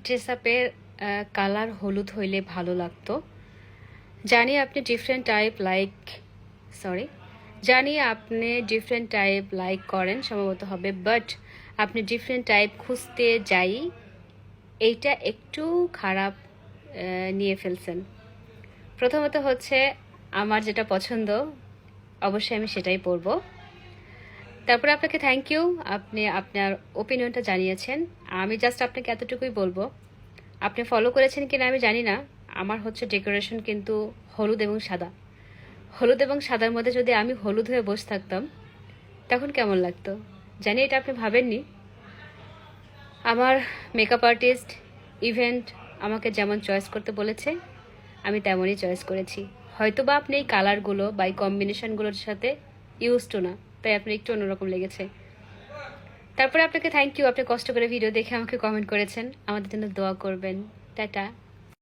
Dress আপের colour হলুদ হইলে ভালো লাগতো। জানি আপনি ডিফারেন্ট টাইপ লাইক জানি আপনি ডিফারেন্ট টাইপ লাইক করেন, সম্ভবত হবে, বাট আপনি ডিফারেন্ট টাইপ খুঁজতে যাই এইটা একটু খারাপ নিয়ে ফেলছেন। প্রথমত হচ্ছে আমার যেটা পছন্দ অবশ্যই আমি সেটাই পরবো। তারপরে আপনাকে থ্যাংক ইউ, আপনি আপনার ওপিনিয়নটা জানিয়েছেন। আমি জাস্ট আপনাকে এতটুকুই বলবো, আপনি ফলো করেছেন কিনা আমি জানি না, আমার হচ্ছে ডেকোরেশন কিন্তু হলুদ এবং সাদা। হলুদ এবং সাদার মধ্যে যদি আমি হলুদ হয়ে বসে থাকতাম তখন কেমন লাগতো জানি, এটা আপনি ভাবেননি। আমার মেকআপ আর্টিস্ট ইভেন্ট আমাকে যেমন চয়েস করতে বলেছে আমি তেমনই চয়েস করেছি। হয়তো বা আপনি এই কালারগুলো বা এই কম্বিনেশনগুলোর সাথে ইউজ টু না, তাই আপনি একটু অন্যরকম লেগেছে। তারপরে আপনাকে থ্যাংক ইউ, আপনি কষ্ট করে ভিডিও দেখে আমাকে কমেন্ট করেছেন। আমাদের জন্য দোয়া করবেন। টাটা।